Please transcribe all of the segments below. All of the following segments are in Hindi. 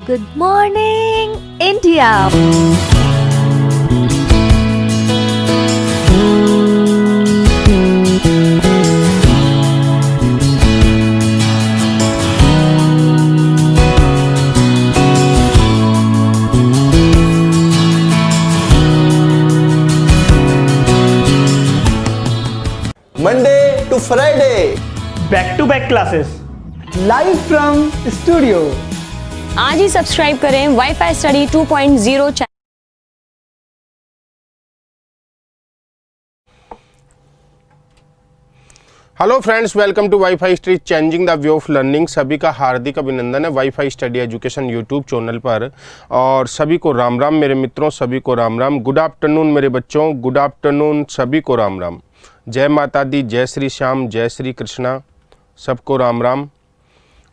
Good morning, India. Monday to Friday. Back to back classes live from studio. आज ही सब्सक्राइब करें वाईफाई स्टडी 2.0 चैनल। Hello friends, welcome to WiFi study changing the way of learning. सभी का हार्दिक अभिनंदन है WiFi study education YouTube channel पर। और सभी को राम राम मेरे मित्रों, सभी को राम राम। गुड आफ्टरनून मेरे बच्चों, गुड आफ्टरनून, सभी को राम राम। जय माता दी, जय श्री श्याम, जय श्री कृष्णा, सबको राम राम।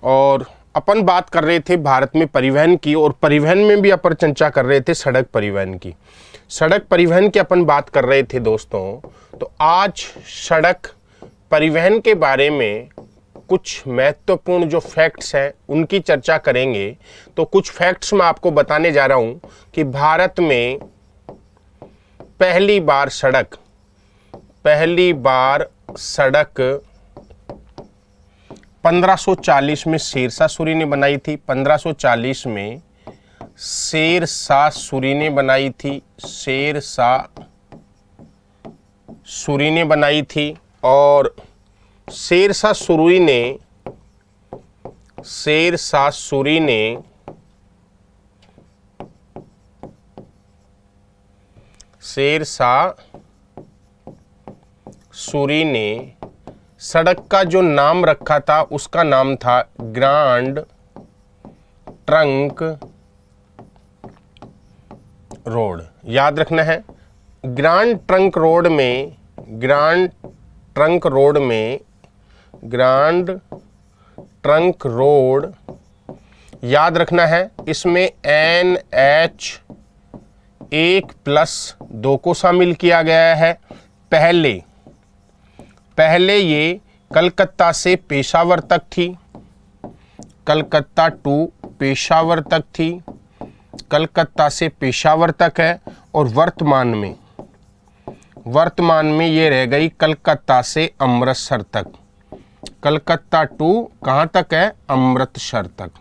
और अपन बात कर रहे थे भारत में परिवहन की, और परिवहन में भी अपन चर्चा कर रहे थे सड़क परिवहन की। सड़क परिवहन की अपन बात कर रहे थे दोस्तों। तो आज सड़क परिवहन के बारे में कुछ महत्वपूर्ण जो फैक्ट्स हैं उनकी चर्चा करेंगे। तो कुछ फैक्ट्स मैं आपको बताने जा रहा हूं कि भारत में पहली बार सड़क 1540 में शेरशाह सूरी ने बनाई थी। 1540 में शेरशाह सूरी ने बनाई थी, शेरशाह सूरी ने बनाई थी। और शेरशाह सूरी ने सड़क का जो नाम रखा था उसका नाम था ग्रांड ट्रंक रोड। याद रखना है, ग्रांड ट्रंक रोड याद रखना है। इसमें NH1+2 को शामिल किया गया है। पहले ये कलकत्ता से पेशावर तक थी, कलकत्ता टू पेशावर तक थी, कलकत्ता से पेशावर तक है। और वर्तमान में ये रह गई कलकत्ता से अमृतसर तक। कलकत्ता टू कहाँ तक है? अमृतसर तक।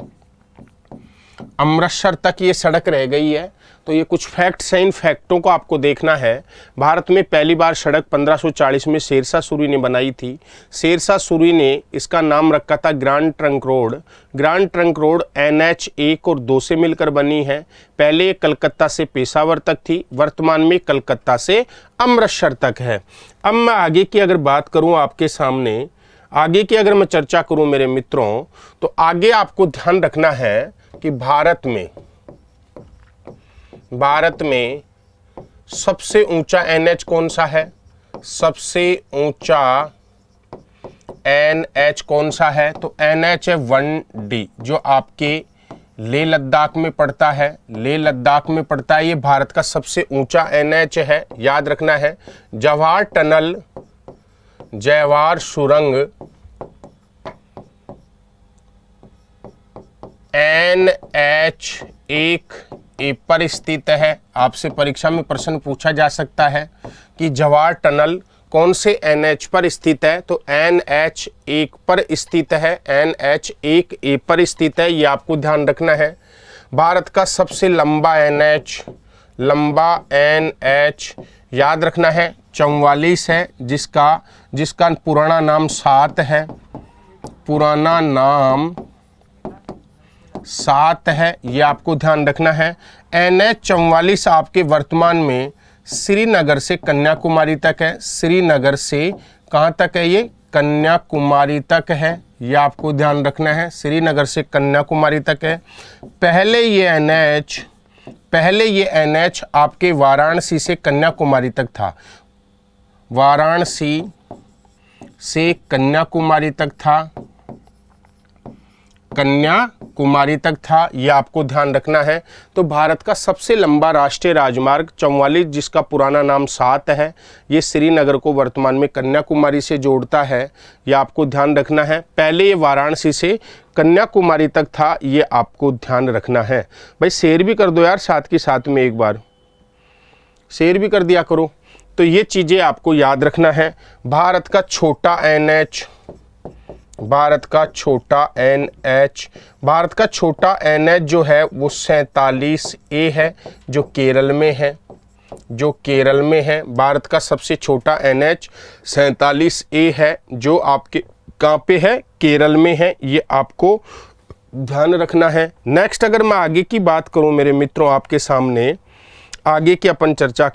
अमृतसर तक ये सड़क रह गई है। तो ये कुछ फैक्ट्स हैं, इन फैक्टों को आपको देखना है। भारत में पहली बार सड़क 1540 में शेरशाह सूरी ने बनाई थी। शेरशाह सूरी ने इसका नाम रखा था grand trunk road. Grand trunk road NH1 और 2 से मिलकर बनी है। पहले कलकत्ता से पेशावर तक थी, वर्तमान में कलकत्ता से अमृतसर तक है। अब मैं आगे की अगर बात करूँ आपके सामने, आगे की अगर मैं चर्चा करूँ मेरे मित्रों, तो आगे आपको ध्यान रखना है कि भारत में सबसे ऊंचा NH कौन सा है? सबसे ऊंचा NH कौन सा है? तो NH है 1D, जो आपके लेह लद्दाख में पड़ता है। लेह लद्दाख में पड़ता है, ये भारत का सबसे ऊंचा NH है। याद रखना है। जवाहर टनल, जवाहर सुरंग NH1A पर स्थित है। आपसे परीक्षा में प्रश्न पूछा जा सकता है कि जवाहर टनल कौन से NH पर स्थित है? तो NH1 पर स्थित है, NH1A पर स्थित है। ये आपको ध्यान रखना है। भारत का सबसे लंबा NH याद रखना है 44 है, जिसका पुराना नाम 7 है। पुराना नाम 7 है, ये आपको ध्यान रखना है। NH44 आपके वर्तमान में श्रीनगर से कन्याकुमारी तक है। श्रीनगर से कहाँ तक है? ये कन्याकुमारी तक है, ये आपको ध्यान रखना है। श्रीनगर से कन्याकुमारी तक है। पहले ये NH आपके वाराणसी से कन्याकुमारी तक था। वाराणसी से कन्याकुमारी तक था। कन्याकुमारी तक था, ये आपको ध्यान रखना है। तो भारत का सबसे लंबा राष्ट्रीय राजमार्ग 44, जिसका पुराना नाम 7 है, ये श्रीनगर को वर्तमान में कन्याकुमारी से जोड़ता है, ये आपको ध्यान रखना है। पहले ये वाराणसी से कन्याकुमारी तक था, ये आपको ध्यान रखना है। भाई शेयर भी कर दो यार, साथ के साथ में एक बार शेयर भी कर दिया करो। तो ये चीज़ें आपको याद रखना है। भारत का छोटा NH, भारत का छोटा NH जो है वो 47A है, जो केरल में है, भारत का सबसे छोटा NH 47A है, जो आपके कहाँ पे है, केरल में है, ये आपको ध्यान रखना है। नेक्स्ट अगर मैं आगे की बात करूं मेरे मित्रों, आपके सामने आगे की अपन चर्चा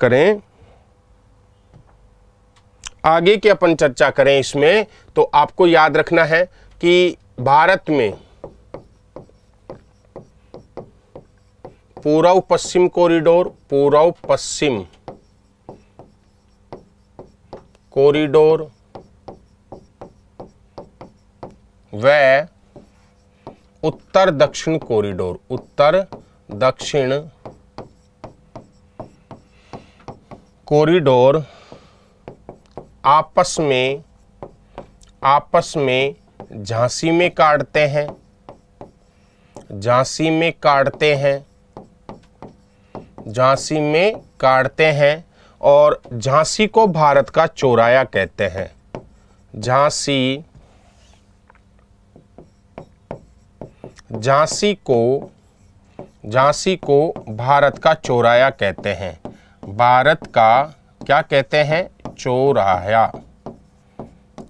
करें, इसमें तो आपको याद रखना है कि भारत में पूर्व पश्चिम कॉरिडोर व उत्तर दक्षिण कॉरिडोर आपस में झांसी में काटते हैं और झांसी को भारत का चौराया कहते हैं। झांसी को भारत का चौराया कहते हैं। भारत का क्या कहते हैं,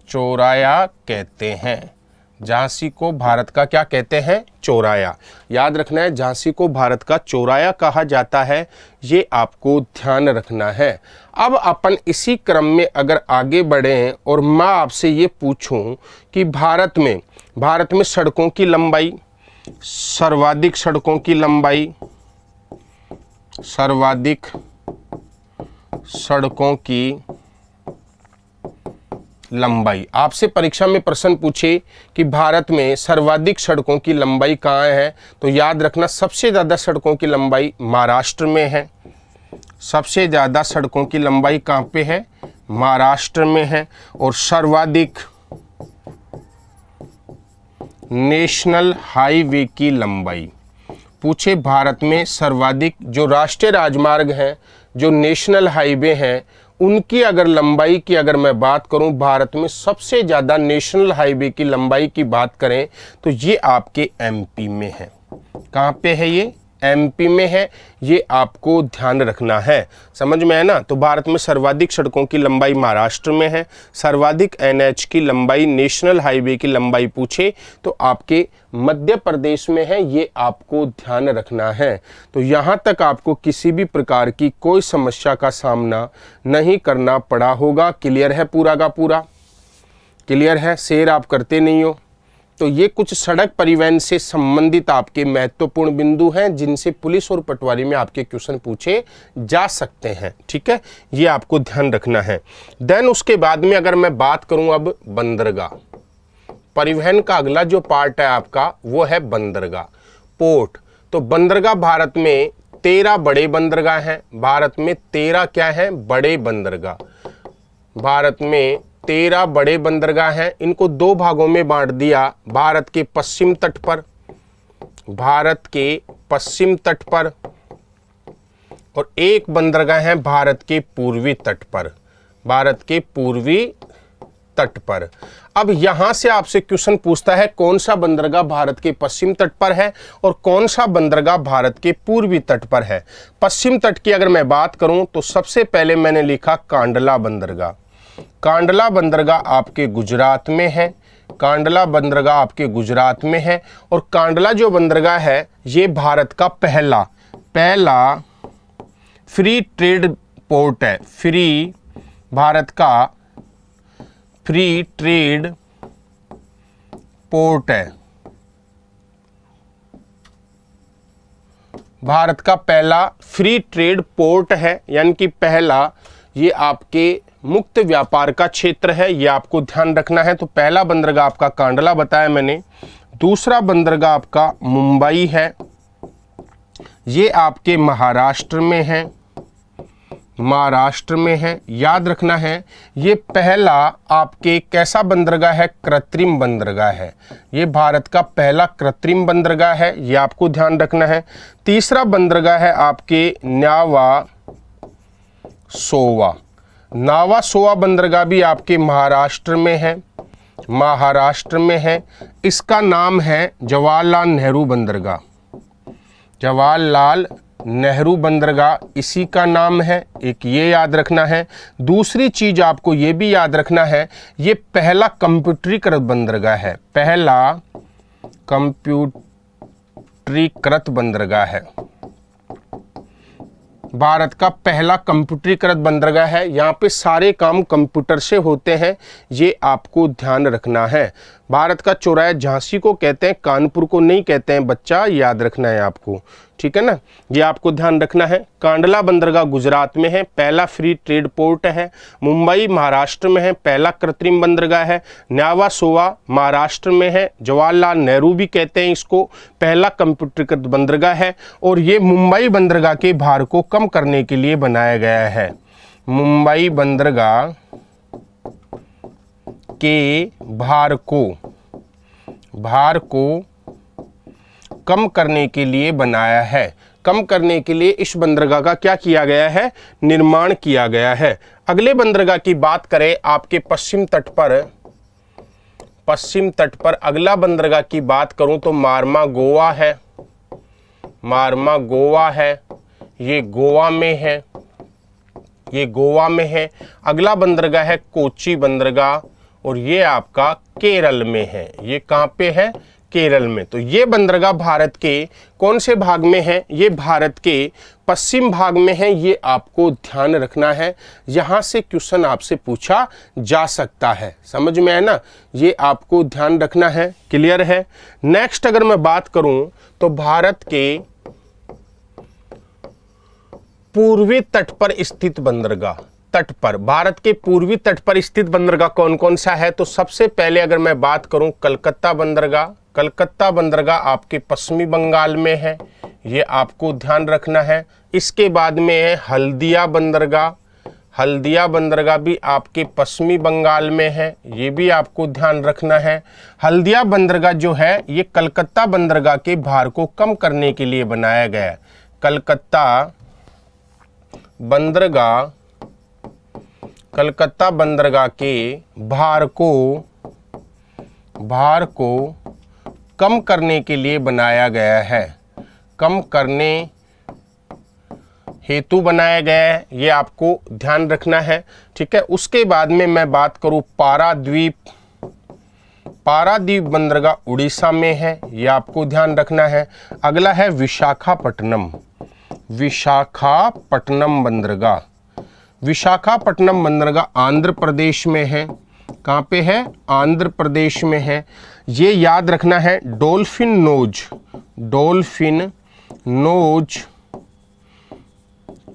चौराया कहते हैं। झांसी को भारत का क्या कहते हैं, चौराया। याद रखना है, झांसी को भारत का चौराया कहा जाता है, ये आपको ध्यान रखना है। अब अपन इसी क्रम में अगर आगे बढ़ें और मैं आपसे ये पूछूं कि भारत में सड़कों की लंबाई, सर्वाधिक सड़कों की लंबाई, आपसे परीक्षा में प्रश्न पूछे कि भारत में सर्वाधिक सड़कों की लंबाई कहाँ है, तो याद रखना सबसे ज़्यादा सड़कों की लंबाई महाराष्ट्र में है। सबसे ज़्यादा सड़कों की लंबाई कहाँ पे है, महाराष्ट्र में है। और सर्वाधिक नेशनल हाईवे की लंबाई पूछे, भारत में सर्वाधिक जो राष्ट्रीय राजमार्ग हैं, जो नेशनल हाईवे हैं, उनकी अगर लंबाई की अगर मैं बात करूं, भारत में सबसे ज़्यादा नेशनल हाईवे की लंबाई की बात करें तो ये आपके MP में है। कहाँ पे है ये, MP में है, ये आपको ध्यान रखना है। समझ में है ना। तो भारत में सर्वाधिक सड़कों की लंबाई महाराष्ट्र में है। सर्वाधिक NH की लंबाई, नेशनल हाईवे की लंबाई पूछे तो आपके मध्य प्रदेश में है, ये आपको ध्यान रखना है। तो यहाँ तक आपको किसी भी प्रकार की कोई समस्या का सामना नहीं करना पड़ा होगा। क्लियर है, पूरा का पूरा क्लियर है। शेयर आप करते नहीं हो। तो ये कुछ सड़क परिवहन से संबंधित आपके महत्वपूर्ण बिंदु हैं, जिनसे पुलिस और पटवारी में आपके क्वेश्चन पूछे जा सकते हैं। ठीक है, ये आपको ध्यान रखना है। देन उसके बाद में अगर मैं बात करूं अब बंदरगाह, परिवहन का अगला जो पार्ट है आपका वो है बंदरगाह, पोर्ट। तो बंदरगाह भारत में 13 बड़े बंदरगाह हैं। भारत में 13 क्या है, बड़े बंदरगाह। भारत में 13 बड़े बंदरगाह हैं। इनको 2 भागों में बांट दिया, भारत के पश्चिम तट पर, और एक बंदरगाह है भारत के पूर्वी तट पर। अब यहां से आपसे क्वेश्चन पूछता है कौन सा बंदरगाह भारत के पश्चिम तट पर है और कौन सा बंदरगाह भारत के पूर्वी तट पर है। पश्चिम तट की अगर मैं बात करूं तो सबसे पहले मैंने लिखा कांडला बंदरगाह। कांडला बंदरगाह आपके गुजरात में है। कांडला बंदरगाह आपके गुजरात में है। और कांडला जो बंदरगाह है ये भारत का पहला फ्री ट्रेड पोर्ट है। भारत का फ्री ट्रेड पोर्ट है। भारत का पहला फ्री ट्रेड पोर्ट है, यानी कि पहला ये आपके मुक्त व्यापार का क्षेत्र है, ये आपको ध्यान रखना है। तो पहला बंदरगाह आपका कांडला बताया मैंने। दूसरा बंदरगाह आपका मुंबई है, ये आपके महाराष्ट्र में है, महाराष्ट्र में है। याद रखना है ये पहला आपके कैसा बंदरगाह है, कृत्रिम बंदरगाह है। ये भारत का पहला कृत्रिम बंदरगाह है, ये आपको ध्यान रखना है। तीसरा बंदरगाह है आपके न्यावा सोवा। नावा सोवा बंदरगाह भी आपके महाराष्ट्र में है, महाराष्ट्र में है। इसका नाम है जवाहरलाल नेहरू बंदरगाह, जवाहरलाल नेहरू बंदरगाह इसी का नाम है। एक ये याद रखना है। दूसरी चीज आपको ये भी याद रखना है, ये पहला कंप्यूटरीकृत बंदरगाह है, पहला कंप्यूटरीकृत बंदरगाह है, भारत का पहला कंप्यूटरीकृत बंदरगाह है। यहाँ पे सारे काम कंप्यूटर से होते हैं, ये आपको ध्यान रखना है। भारत का चौराहा झांसी को कहते हैं, कानपुर को नहीं कहते हैं बच्चा, याद रखना है आपको, ठीक है ना, ये आपको ध्यान रखना है। कांडला बंदरगाह गुजरात में है, पहला फ्री ट्रेड पोर्ट है। मुंबई महाराष्ट्र में है, पहला कृत्रिम बंदरगाह है। न्यावा सोवा महाराष्ट्र में है, जवाहरलाल नेहरू भी कहते हैं इसको, पहला कंप्यूटरीकृत बंदरगाह है। और ये मुंबई बंदरगाह के भार को कम करने के लिए बनाया गया है। मुंबई बंदरगाह के भार को कम करने के लिए बनाया है। कम करने के लिए इस बंदरगाह का क्या किया गया है, निर्माण किया गया है। अगले बंदरगाह की बात करें आपके पश्चिम तट पर अगला बंदरगाह की बात करूं तो मार्मा गोवा है, मार्मा गोवा है, ये गोवा में है, ये गोवा में है। अगला बंदरगाह है कोच्चि बंदरगाह और ये आपका केरल में है। ये कहाँ पे है, केरल में। तो ये बंदरगाह भारत के कौन से भाग में है, ये भारत के पश्चिम भाग में है, ये आपको ध्यान रखना है। यहाँ से क्वेश्चन आपसे पूछा जा सकता है, समझ में है ना, ये आपको ध्यान रखना है। क्लियर है। नेक्स्ट अगर मैं बात करूं तो भारत के पूर्वी तट पर स्थित बंदरगाह, तट पर, भारत के पूर्वी तट पर स्थित बंदरगाह कौन कौन सा है, तो सबसे पहले अगर मैं बात करूं कलकत्ता बंदरगाह, कलकत्ता बंदरगाह आपके पश्चिमी बंगाल में है, ये आपको ध्यान रखना है। इसके बाद में है हल्दिया बंदरगाह, हल्दिया बंदरगाह भी आपके पश्चिमी बंगाल में है, ये भी आपको ध्यान रखना है। हल्दिया बंदरगाह जो है ये कलकत्ता बंदरगाह के भार को कम करने के लिए बनाया गया है। कलकत्ता बंदरगाह के भार को कम करने के लिए बनाया गया है, कम करने हेतु बनाया गया है, ये आपको ध्यान रखना है। ठीक है। उसके बाद में मैं बात करूं पारादीप बंदरगाह उड़ीसा में है, ये आपको ध्यान रखना है। अगला है विशाखापट्टनम बंदरगाह, विशाखापट्टनम बंदरगाह आंध्र प्रदेश में है। कहाँ पे है, आंध्र प्रदेश में है। ये याद रखना है डॉल्फिन नोज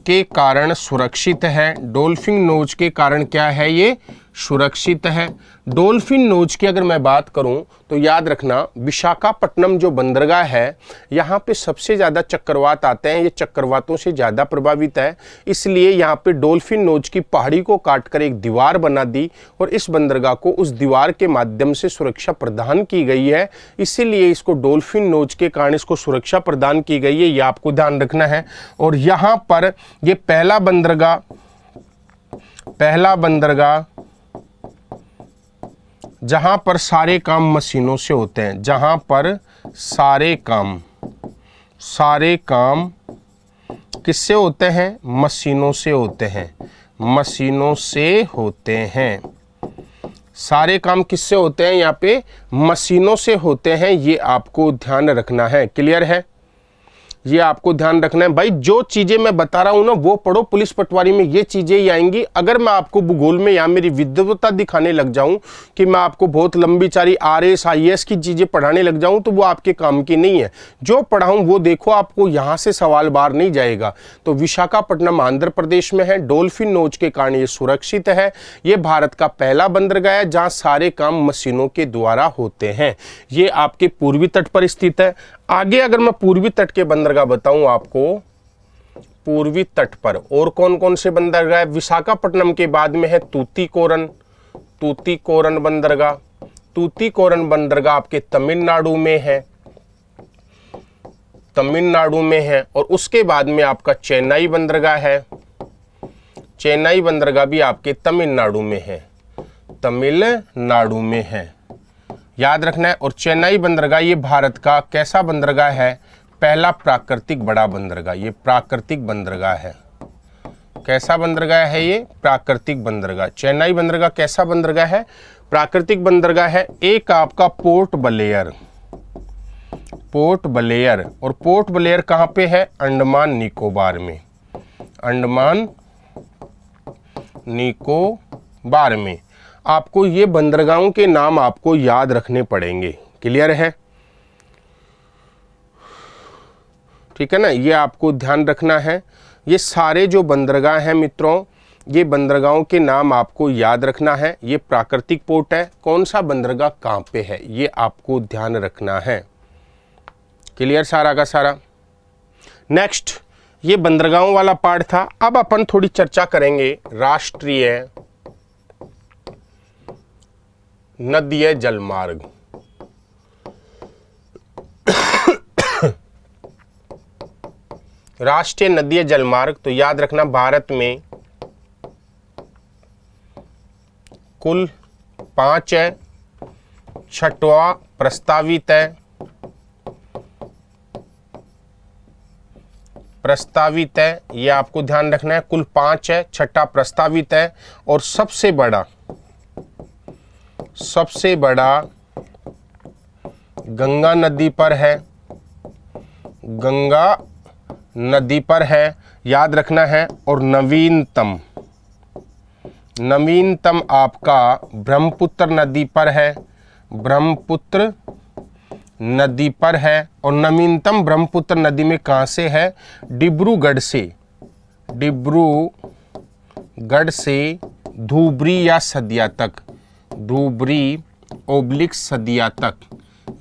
के कारण सुरक्षित है, डॉल्फिन नोज के कारण क्या है, ये सुरक्षित है। डॉल्फिन नोज की अगर मैं बात करूं तो याद रखना विशाखापट्टनम जो बंदरगाह है यहाँ पे सबसे ज़्यादा चक्रवात आते हैं, ये चक्रवातों से ज़्यादा प्रभावित है, इसलिए यहाँ पे डॉल्फिन नोज की पहाड़ी को काटकर एक दीवार बना दी और इस बंदरगाह को उस दीवार के माध्यम से सुरक्षा प्रदान की गई है, इसीलिए इसको डॉल्फिन नोज के कारण इसको सुरक्षा प्रदान की गई है, ये आपको ध्यान रखना है। और यहाँ पर ये पहला बंदरगाह जहां पर सारे काम मशीनों से होते हैं, जहां पर सारे काम किससे होते हैं, मशीनों से होते हैं, मशीनों से होते हैं। सारे काम किससे होते हैं, यहाँ पे मशीनों से होते हैं, ये आपको ध्यान रखना है। क्लियर है। ये आपको ध्यान रखना है भाई। जो चीजें मैं बता रहा हूं ना वो पढ़ो, पुलिस पटवारी में ये चीजें ही आएंगी। अगर मैं आपको भूगोल में या मेरी विद्वता दिखाने लग जाऊं कि मैं आपको बहुत लंबी चारी RS IAS की चीजें पढ़ाने लग जाऊं तो वो आपके काम की नहीं है। जो पढ़ाऊं वो देखो, आपको यहां से सवाल बाहर नहीं जाएगा। तो विशाखापट्टनम आंध्र प्रदेश में है, डोल्फिन नोच के कारण ये सुरक्षित है। ये भारत का पहला बंदरगाह है जहां सारे काम मशीनों के द्वारा होते हैं। ये आपके पूर्वी तट पर स्थित है। आगे अगर मैं पूर्वी तट के बंदरगाह बताऊं आपको, पूर्वी तट पर और कौन कौन से बंदरगाह, विशाखापट्टनम के बाद में है तूतीकोरन, तूतीकोरन बंदरगाह। तूतीकोरन बंदरगाह आपके तमिलनाडु में है, तमिलनाडु में है। और उसके बाद में आपका चेन्नई बंदरगाह है, चेन्नई बंदरगाह भी आपके तमिलनाडु में है, तमिलनाडु में है, याद रखना है। और चेन्नई बंदरगाह ये भारत का कैसा बंदरगाह है, पहला प्राकृतिक बड़ा बंदरगाह। ये प्राकृतिक बंदरगाह है। कैसा बंदरगाह है ये, प्राकृतिक बंदरगाह। चेन्नई बंदरगाह कैसा बंदरगाह है, प्राकृतिक बंदरगाह है। एक आपका पोर्ट ब्लेयर, पोर्ट ब्लेयर। और पोर्ट ब्लेयर कहां पे है, अंडमान निकोबार में, अंडमान निकोबार में। आपको ये बंदरगाहों के नाम आपको याद रखने पड़ेंगे। क्लियर है, ठीक है ना। ये आपको ध्यान रखना है। ये सारे जो बंदरगाह हैं मित्रों, ये बंदरगाहों के नाम आपको याद रखना है। ये प्राकृतिक पोर्ट है, कौन सा बंदरगाह कहाँ पे है ये आपको ध्यान रखना है। क्लियर सारा का सारा। नेक्स्ट, ये बंदरगाहों वाला पार्ट था। अब अपन थोड़ी चर्चा करेंगे राष्ट्रीय नदीय जलमार्ग। राष्ट्रीय नदीय जलमार्ग, तो याद रखना भारत में कुल 5 है, 6वां प्रस्तावित है, प्रस्तावित है। ये आपको ध्यान रखना है, कुल 5 है, 6वां प्रस्तावित है। और सबसे बड़ा गंगा नदी पर है, गंगा नदी पर है, याद रखना है। और नवीनतम आपका ब्रह्मपुत्र नदी पर है, ब्रह्मपुत्र नदी पर है। और नवीनतम ब्रह्मपुत्र नदी में कहाँ से है, डिब्रूगढ़ से धुबरी या सदिया तक, धुबरी/सदिया तक।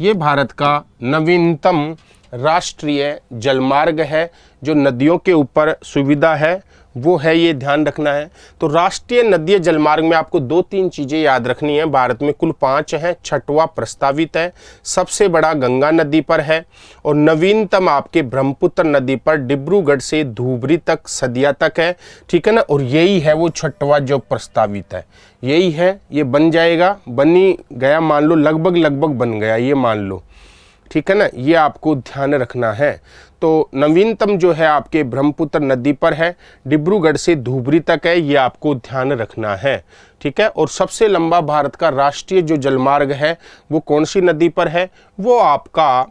ये भारत का नवीनतम राष्ट्रीय जलमार्ग है। जो नदियों के ऊपर सुविधा है वो है, ये ध्यान रखना है। तो राष्ट्रीय नदीय जलमार्ग में आपको 2-3 चीजें याद रखनी है। भारत में कुल 5 हैं, 6वां प्रस्तावित है, सबसे बड़ा गंगा नदी पर है और नवीनतम आपके ब्रह्मपुत्र नदी पर डिब्रूगढ़ से धुबरी तक, सदिया तक है। ठीक है ना। और यही है वो 6वां जो प्रस्तावित है, यही है। ये बन जाएगा, बनी गया मान लो, लगभग बन गया ये मान लो। ठीक है ना, ये आपको ध्यान रखना है। तो नवीनतम जो है आपके ब्रह्मपुत्र नदी पर है, डिब्रूगढ़ से धुबरी तक है, ये आपको ध्यान रखना है। ठीक है। और सबसे लंबा भारत का राष्ट्रीय जो जलमार्ग है वो कौन सी नदी पर है, वो आपका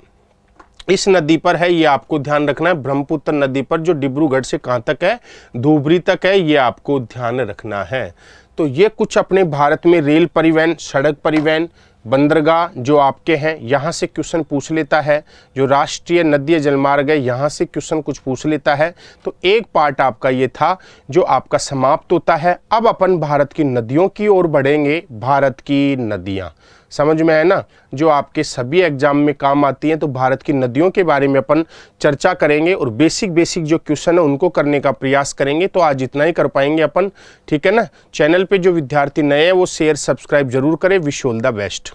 इस नदी पर है, ये आपको ध्यान रखना है, ब्रह्मपुत्र नदी पर, जो डिब्रूगढ़ से कहाँ तक है, धुबरी तक है, ये आपको ध्यान रखना है। तो ये कुछ अपने भारत में रेल परिवहन, सड़क परिवहन, बंदरगाह जो आपके हैं, यहाँ से क्वेश्चन पूछ लेता है। जो राष्ट्रीय नदीय जलमार्ग है यहाँ से क्वेश्चन कुछ पूछ लेता है। तो एक पार्ट आपका ये था जो आपका समाप्त होता है। अब अपन भारत की नदियों की ओर बढ़ेंगे। भारत की नदियाँ समझ में है ना, जो आपके सभी एग्जाम में काम आती हैं। तो भारत की नदियों के बारे में अपन चर्चा करेंगे और बेसिक जो क्वेश्चन है उनको करने का प्रयास करेंगे। तो आज इतना ही कर पाएंगे अपन। ठीक है ना। चैनल पे जो विद्यार्थी नए हैं वो शेयर सब्सक्राइब जरूर करें। Wish you all the best.